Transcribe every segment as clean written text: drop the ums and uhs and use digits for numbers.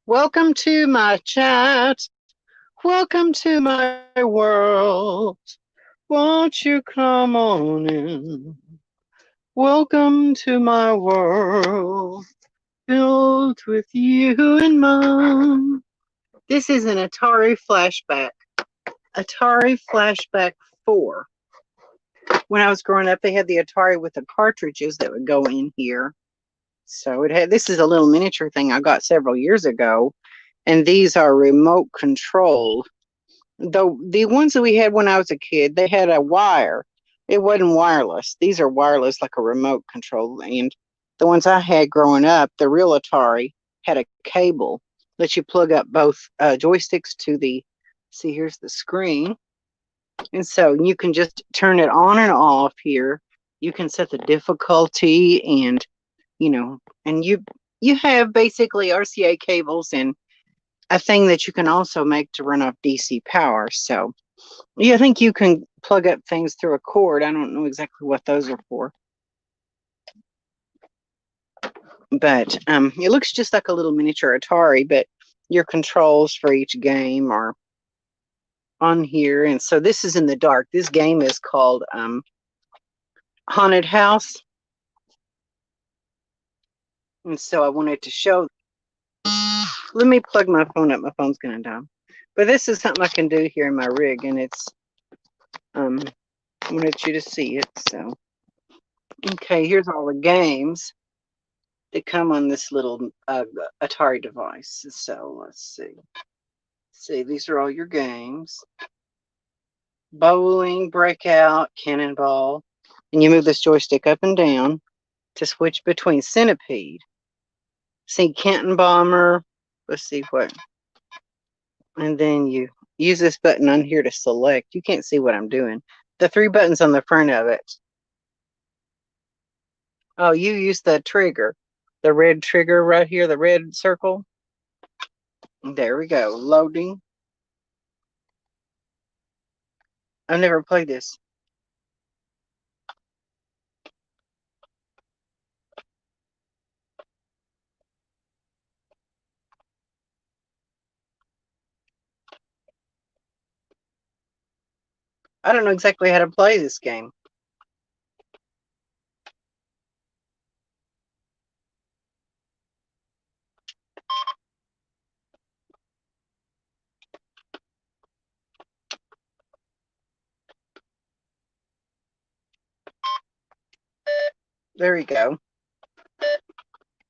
Welcome to my chat. Welcome to my world. Won't you come on in? Welcome to my world, built with you in mind. This is an Atari flashback. Atari Flashback 4. When I was growing up, they had the Atari with the cartridges that would go in here. So this is a little miniature thing I got several years ago. And these are remote controlled. The ones that we had when I was a kid, they had a wire. It wasn't wireless. These are wireless, like a remote control. And the ones I had growing up, the real Atari, had a cable that you plug up both joysticks to the. See, here's the screen, and so you can just turn it on and off here. You can set the difficulty, and and you have basically RCA cables and a thing that you can also make to run off DC power. So yeah, I think you can plug up things through a cord. I don't know exactly what those are for. But it looks just like a little miniature Atari, but your controls for each game are on here. And so this is in the dark. This game is called Haunted House. And so I wanted to show. Let me plug my phone up. My phone's going to die. But this is something I can do here in my rig, and it's I wanted you to see it. So okay, here's all the games that come on this little Atari device. So let's see. See, these are all your games. Bowling, Breakout, Cannonball. And you move this joystick up and down to switch between Centipede. See, Canton Bomber. Let's see what. And then you use this button on here to select. You can't see what I'm doing. The 3 buttons on the front of it. Oh, you use the trigger. The red trigger right here, the red circle. There we go. Loading. I've never played this. I don't know exactly how to play this game. There we go.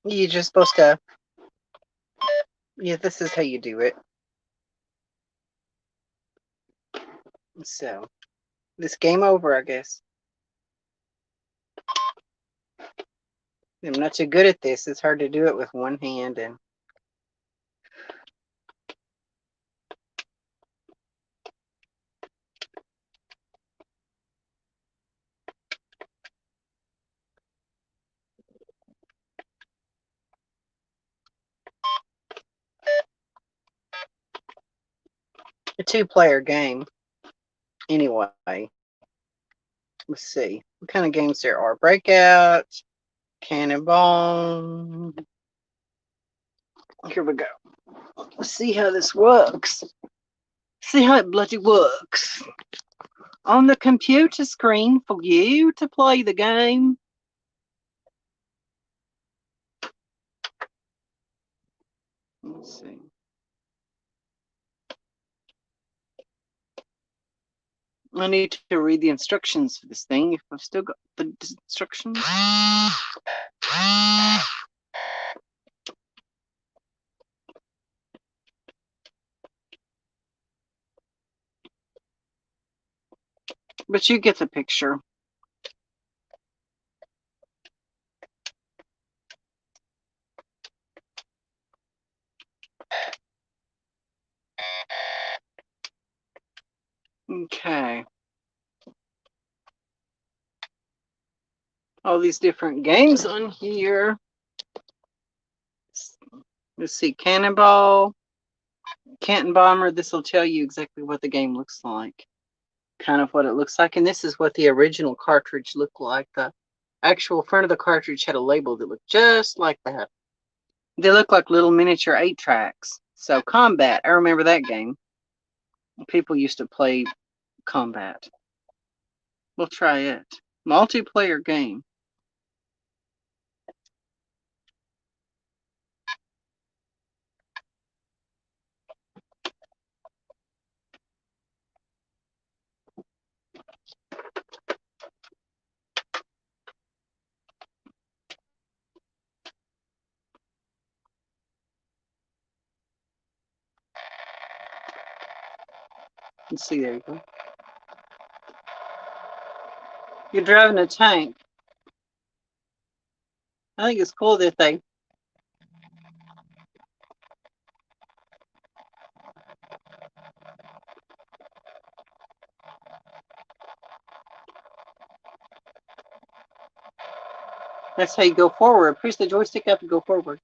You're just supposed to. Yeah, this is how you do it. So, this game over, I guess. I'm not too good at this. It's hard to do it with one hand and. A 2-player game. Anyway, let's see what kind of games there are. Breakout, Cannonball. Here we go. Let's see how this works. See how it bloody works. On the computer screen for you to play the game. Let's see. I need to read the instructions for this thing if I've still got the instructions. But you get the picture. Okay. All these different games on here. Let's see, Cannonball, Canton Bomber. This will tell you exactly what the game looks like. Kind of what it looks like. And this is what the original cartridge looked like. The actual front of the cartridge had a label that looked just like that. They look like little miniature 8-tracks. So Combat, I remember that game. People used to play Combat. We'll try it. Multiplayer game. Let's see, there you go. You're driving a tank. I think it's cool that they that's how you go forward. Push the joystick up to go forward.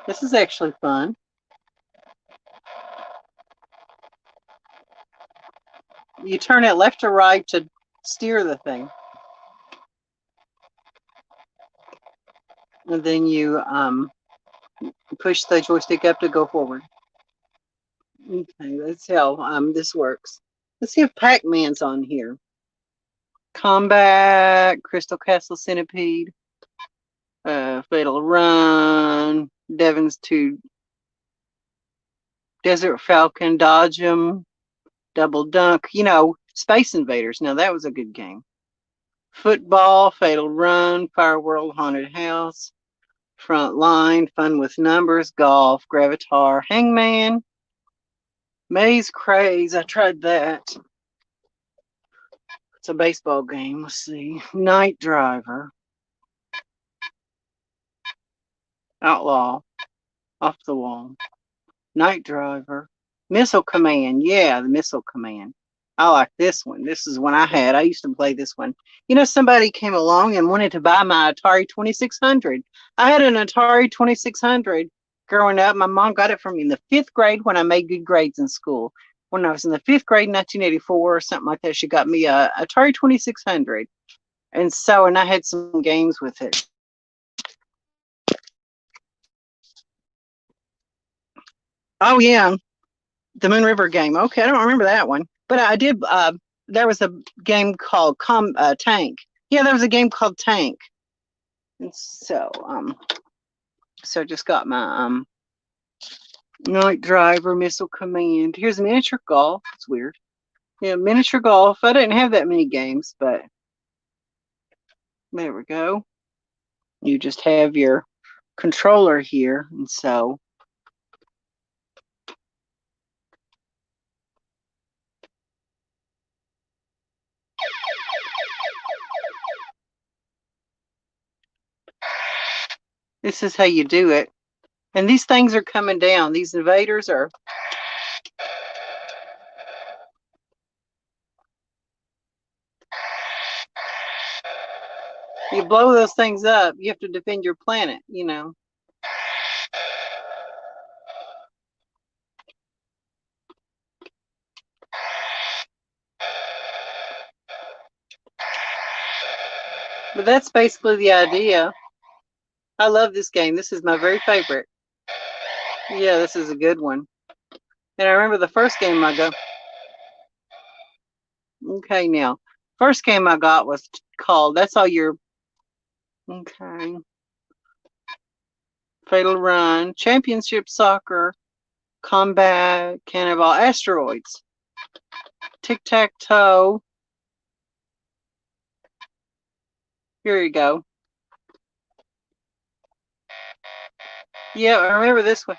This is actually fun. You turn it left or right to steer the thing. And then you push the joystick up to go forward. Okay, let's see how this works. Let's see if Pac-Man's on here. Combat, Crystal Castle Centipede, Fatal Run, Devon's 2, Desert Falcon, Dodge 'em, Double Dunk, Space Invaders. Now that was a good game. Football, Fatal Run, Fire World, Haunted House, Front Line, Fun with Numbers, Golf, Gravatar, Hangman, Maze Craze. I tried that. It's a baseball game. Let's see. Night Driver, Outlaw, Off the Wall, Night Driver, Missile Command. Yeah, the Missile Command. I like this one. This is one I had. I used to play this one. Somebody came along and wanted to buy my Atari 2600. I had an Atari 2600 growing up. My mom got it for me in the 5th grade when I made good grades in school. When I was in the 5th grade, 1984 or something like that, she got me a Atari 2600. And I had some games with it. Oh, yeah. The Moon River game. Okay, I don't remember that one. But I did, there was a game called Tank. Yeah, there was a game called Tank. And so I just got my Night Driver, Missile Command. Here's miniature golf. It's weird. Yeah, miniature golf. I didn't have that many games, but there we go. You just have your controller here, and so this is how you do it. And these things are coming down. These invaders are. You blow those things up, you have to defend your planet, But that's basically the idea. I love this game. This is my very favorite. Yeah, this is a good one. And I remember the first game I got. Okay, now. First game I got was called, that's all your. Okay. Fatal Run, Championship Soccer, Combat, Cannonball, Asteroids, Tic-Tac-Toe. Here you go. Yeah, I remember this one.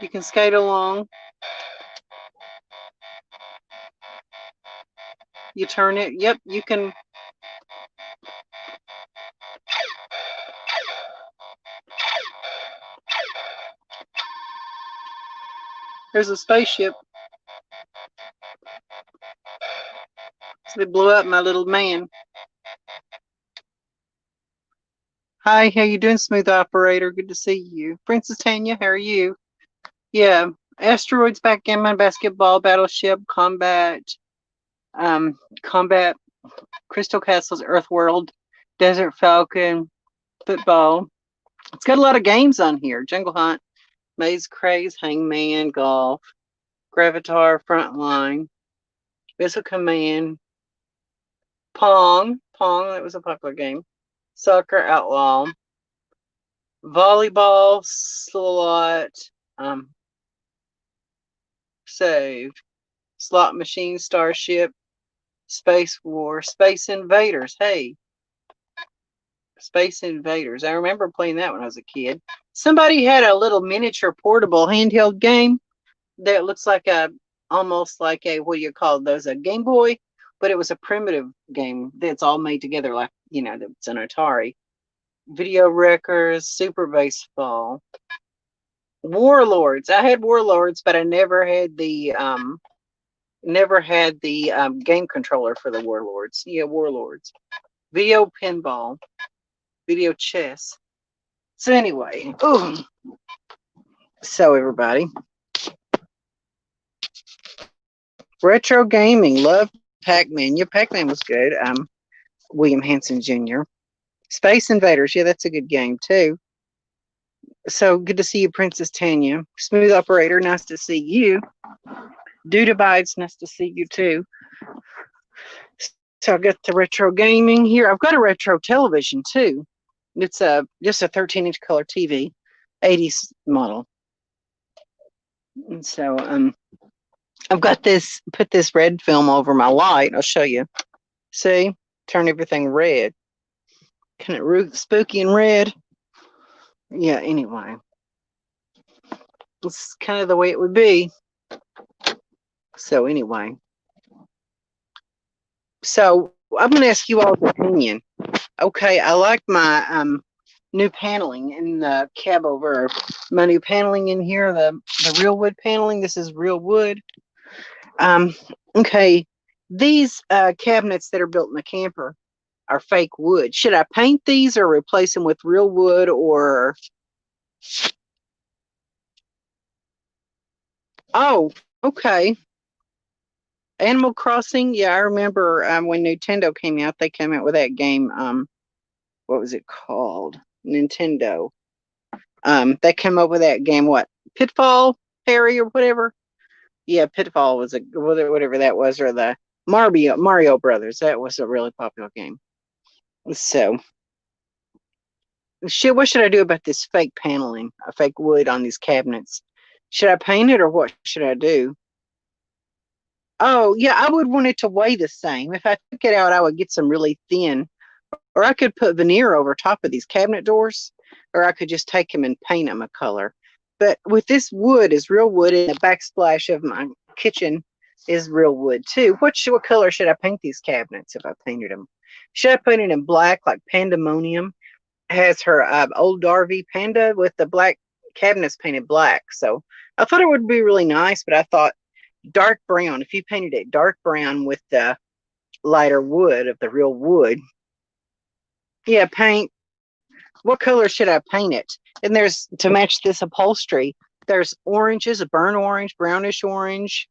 You can skate along. You turn it. Yep, you can. There's a spaceship. So they blew up my little man. Hi, how you doing, smooth operator? Good to see you. Princess Tanya, how are you? Yeah, asteroids, backgammon, basketball, battleship, combat, Crystal Castles, Earthworld, Desert Falcon, football. It's got a lot of games on here. Jungle Hunt, Maze Craze, Hangman, Golf, Gravatar, Frontline, Missile Command, Pong, that was a popular game. Soccer Outlaw, Volleyball, Slot, um, Save, Slot Machine, Starship, Space War, Space Invaders. Hey, Space Invaders. I remember playing that when I was a kid. Somebody had a little miniature portable handheld game that looks like almost like a, what do you call those, a Game Boy, but it was a primitive game that's all made together like, it's an Atari. Video Wreckers, Super Baseball, Warlords. I had Warlords, but I never had the game controller for the Warlords. Yeah, Warlords. Video Pinball, Video Chess. So anyway, so everybody, retro gaming, love Pac-Man. Yeah, Pac-Man was good. William Hanson Jr. Space Invaders. Yeah, that's a good game too. So good to see you, Princess Tanya. Smooth operator, nice to see you. Dude abides, nice to see you too. So I got the retro gaming here. I've got a retro television too. It's just a 13-inch color TV, 80s model. And so I've got put this red film over my light. I'll show you. See? Turn everything red. Can it root spooky and red? Yeah, anyway. It's kind of the way it would be. So anyway. So I'm gonna ask you all's opinion. Okay, I like my new paneling in the cab over. My new paneling in here, the real wood paneling. This is real wood. Okay, these cabinets that are built in the camper are fake wood. Should I paint these or replace them with real wood or? Oh, okay. Animal Crossing. Yeah, I remember when Nintendo came out, they came out with that game. What was it called? Nintendo. They came up with that game. What? Pitfall, Harry, or whatever. Yeah, Pitfall was whatever that was, or the Mario Brothers. That was a really popular game. So, what should I do about this fake paneling, a fake wood on these cabinets? Should I paint it or what should I do? Oh, yeah, I would want it to weigh the same. If I took it out, I would get some really thin, or I could put veneer over top of these cabinet doors, or I could just take them and paint them a color. But with this wood is real wood, and the backsplash of my kitchen is real wood too. What color should I paint these cabinets if I painted them? Should I paint it in black like Pandemonium? Has her old RV Panda with the black cabinets painted black. So I thought it would be really nice, but I thought dark brown. If you painted it dark brown with the lighter wood of the real wood, yeah, paint. What color should I paint it? And there's to match this upholstery. There's oranges, a burnt orange, brownish orange,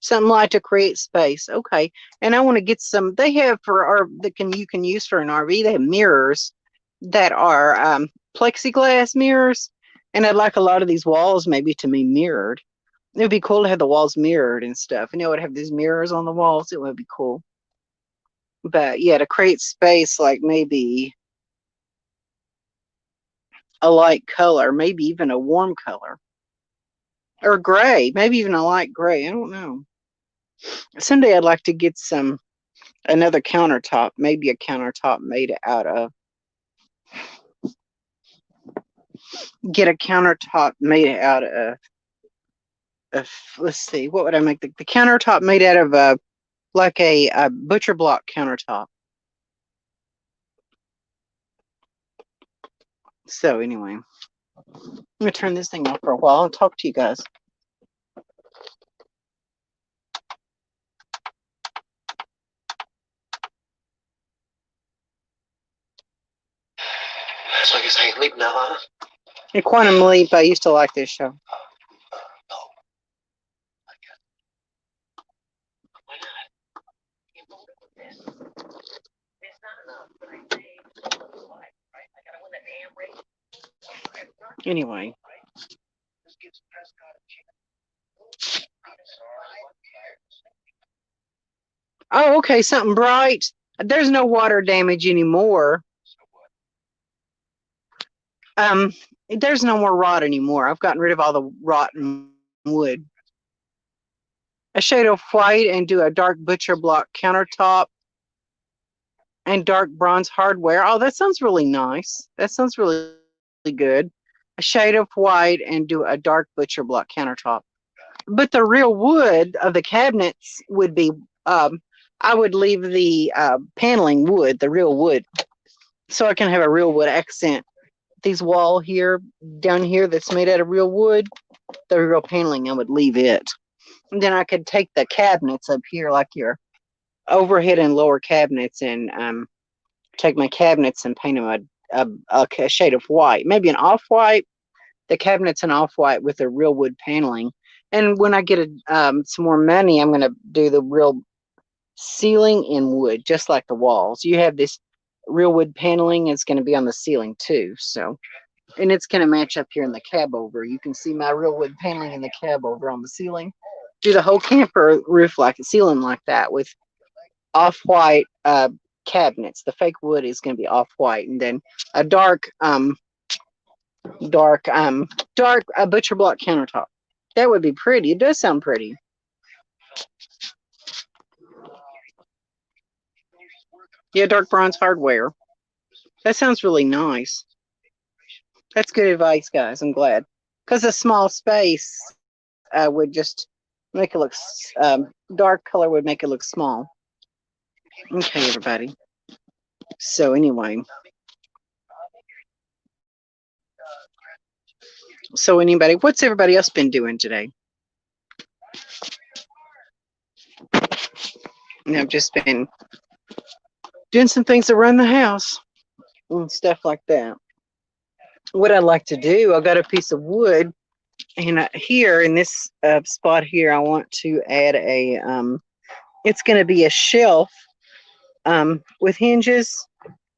something like to create space. Okay, and I want to get some. They have for our you can use for an RV. They have mirrors that are plexiglass mirrors, and I'd like a lot of these walls maybe to be mirrored. It would be cool to have the walls mirrored and stuff. And it would have these mirrors on the walls. It would be cool. But yeah, to create space, like maybe a light color, maybe even a warm color, or gray, maybe even a light gray. I don't know. Someday I'd like to get another countertop, maybe a countertop made out of get a countertop made out of let's see, what would I make the countertop made out of like a butcher block countertop. So anyway, I'm gonna turn this thing off for a while and talk to you guys. So I guess I can leave now, huh? And Quantum Leap, I used to like this show. Anyway. Oh, okay, something bright. There's no water damage anymore. Um, there's no more rot anymore. I've gotten rid of all the rotten wood. A shade of white and do a dark butcher block countertop and dark bronze hardware. Oh, that sounds really nice. That sounds really good. A shade of white and do a dark butcher block countertop. But the real wood of the cabinets would be, I would leave the paneling wood, the real wood, so I can have a real wood accent. These wall here, down here, that's made out of real wood, the real paneling, I would leave it. And then I could take the cabinets up here, like your overhead and lower cabinets, and take my cabinets and paint them a shade of white, maybe an off-white. The cabinets an off-white with a real wood paneling. And when I get some more money, I'm going to do the real ceiling in wood, just like the walls. You have this real wood paneling. It's going to be on the ceiling too. So, and it's going to match up here in the cab over. You can see my real wood paneling in the cab over on the ceiling. Do the whole camper roof like a ceiling like that with off-white cabinets. The fake wood is going to be off-white, and then a dark butcher block countertop. That would be pretty. It does sound pretty. Yeah, dark bronze hardware. That sounds really nice. That's good advice, guys. I'm glad. Because a small space would just make it look, dark color would make it look small. Okay, everybody. So anyway. So anybody, what's everybody else been doing today? And I've just been doing some things around the house and stuff like that. What I like to do, I got a piece of wood, and here in this spot here, I want to add a, it's going to be a shelf with hinges,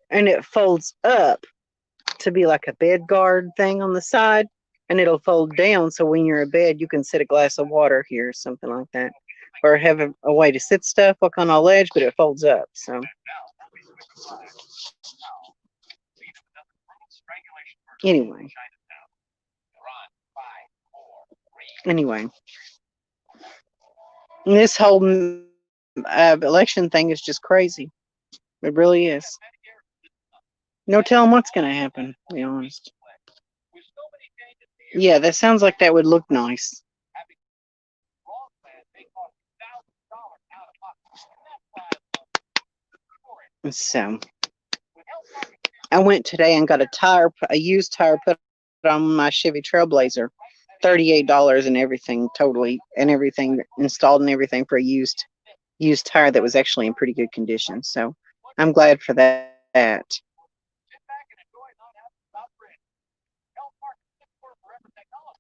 and it folds up to be like a bed guard thing on the side, and it'll fold down so when you're in bed, you can sit a glass of water here, something like that, or have a way to sit stuff like on a ledge, but it folds up. So anyway, this whole election thing is just crazy. It really is. No telling what's going to happen, to be honest. Yeah, that sounds like that would look nice. So I went today and got a used tire put on my Chevy Trailblazer. $38 and everything, totally, and everything installed and everything for a used tire that was actually in pretty good condition. So I'm glad for that.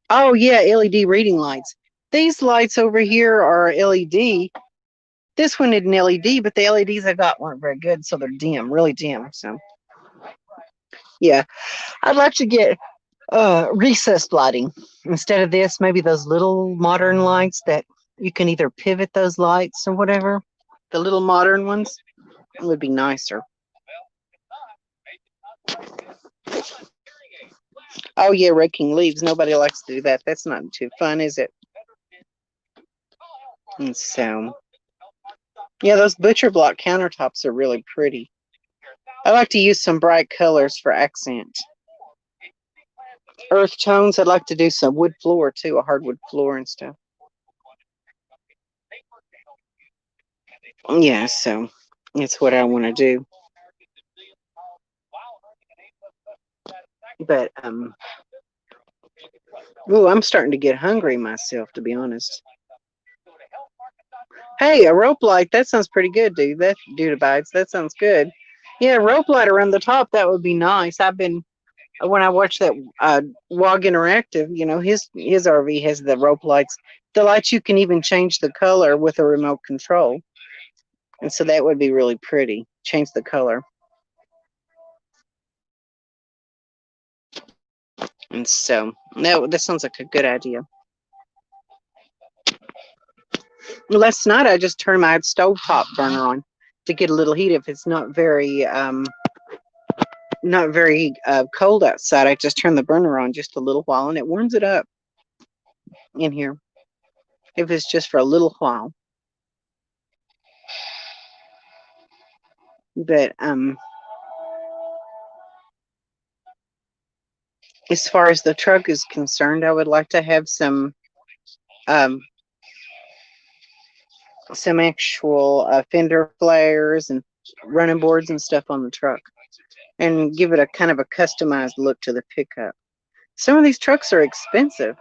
Oh yeah, LED reading lights. These lights over here are LED. This one isn't LED, but the LEDs I got weren't very good, so they're dim, really dim. So yeah, I'd like to get recessed lighting instead of this. Maybe those little modern lights that you can either pivot those lights or whatever. The little modern ones would be nicer. Oh yeah, raking leaves. Nobody likes to do that. That's not too fun, is it? And so, yeah, those butcher block countertops are really pretty. I like to use some bright colors for accent. Earth tones. I'd like to do some wood floor too, a hardwood floor and stuff. Yeah, so it's what I want to do. But ooh, I'm starting to get hungry myself, to be honest. Hey, a rope light. That sounds pretty good, dude. That dude bites. That sounds good. Yeah, rope light around the top. That would be nice. I've been when I watch that WOG Interactive, his RV has the rope lights, the lights you can even change the color with a remote control, and so that would be really pretty. Change the color, and so no, that sounds like a good idea. Last night I just turned my stovetop burner on to get a little heat if it's not very cold outside. I just turn the burner on just a little while and it warms it up in here if it's just for a little while. But as far as the truck is concerned, I would like to have um some actual fender flares and running boards and stuff on the truck, and give it a kind of a customized look to the pickup. Some of these trucks are expensive.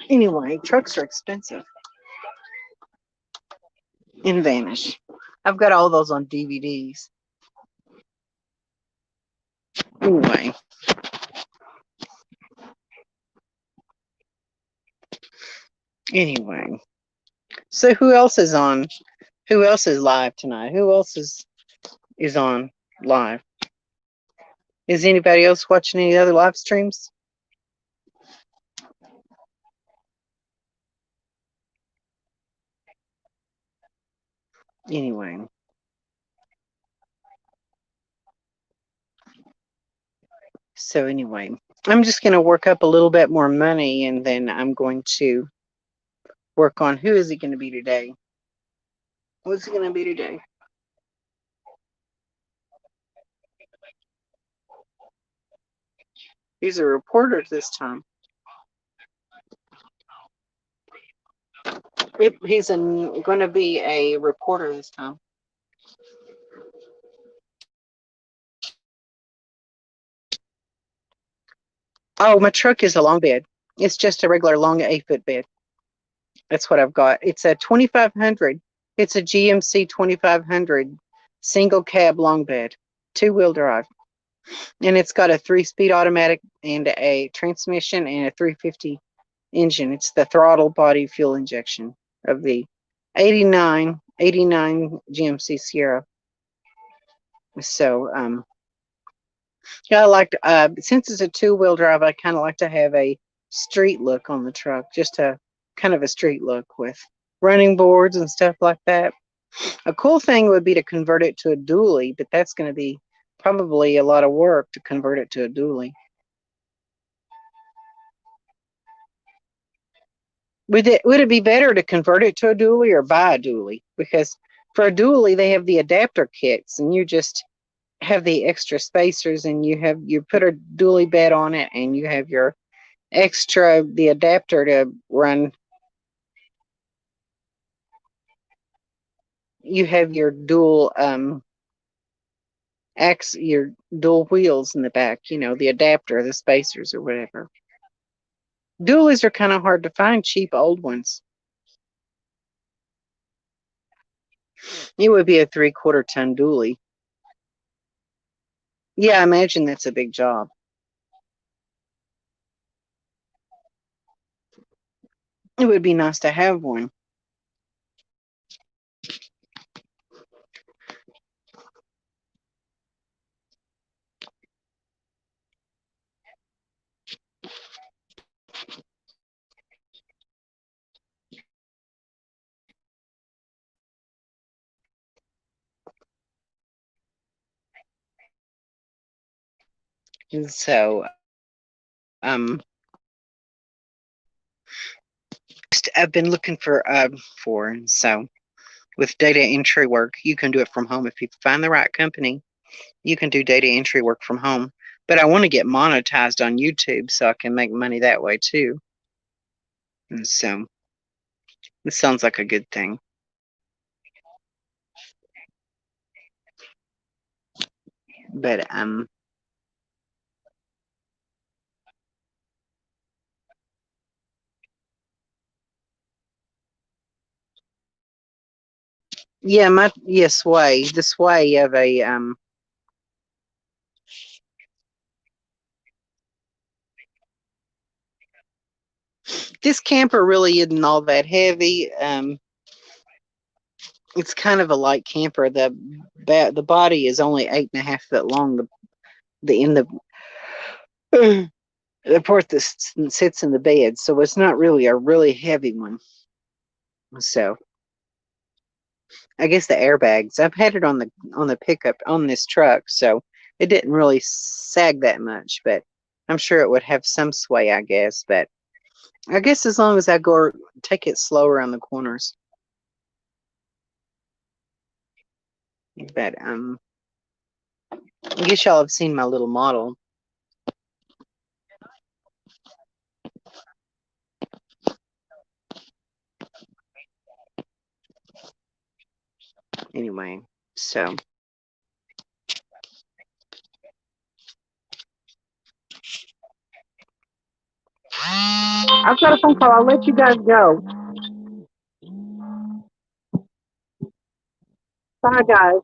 Anyway, trucks are expensive in Vanish. I've got all those on DVDs. Anyway, anyway. So who else is on? Who else is live tonight? Who else is on live? Is anybody else watching any other live streams? Anyway. So anyway, I'm just going to work up a little bit more money, and then I'm going to work on who is he going to be today? What's he going to be today? He's a reporter this time. He's going to be a reporter this time. Oh, my truck is a long bed. It's just a regular long 8-foot bed. That's what I've got. It's a 2500. It's a GMC 2500 single cab long bed, 2-wheel drive. And it's got a 3-speed automatic and a transmission and a 350 engine. It's the throttle body fuel injection of the 89 GMC Sierra. So yeah, I like since it's a 2-wheel drive, I kind of like to have a street look on the truck, just a kind of a street look with running boards and stuff like that. A cool thing would be to convert it to a dually, but that's going to be probably a lot of work to convert it to a dually. Would it be better to convert it to a dually or buy a dually? Because for a dually, they have the adapter kits, and you just have the extra spacers, and you put a dually bed on it, and you have your the adapter to run. You have your your dual wheels in the back. The adapter, the spacers, or whatever. Dualies are kind of hard to find, cheap old ones. It would be a 3/4 ton dually. Yeah, I imagine that's a big job. It would be nice to have one. And so, I've been looking for, and so with data entry work, you can do it from home. If you find the right company, you can do data entry work from home. But I want to get monetized on YouTube so I can make money that way too. And so this sounds like a good thing. But yeah, this way of a this camper really isn't all that heavy. It's kind of a light camper. The body is only 8.5 feet long. The in the part that sits in the bed, so it's not really a really heavy one. So I guess the airbags. I've had it on the pickup on this truck, so it didn't really sag that much. But I'm sure it would have some sway, I guess. But I guess as long as I go take it slow around the corners. But I guess y'all have seen my little model. Anyway, so I've got a phone call. I'll let you guys go. Bye, guys.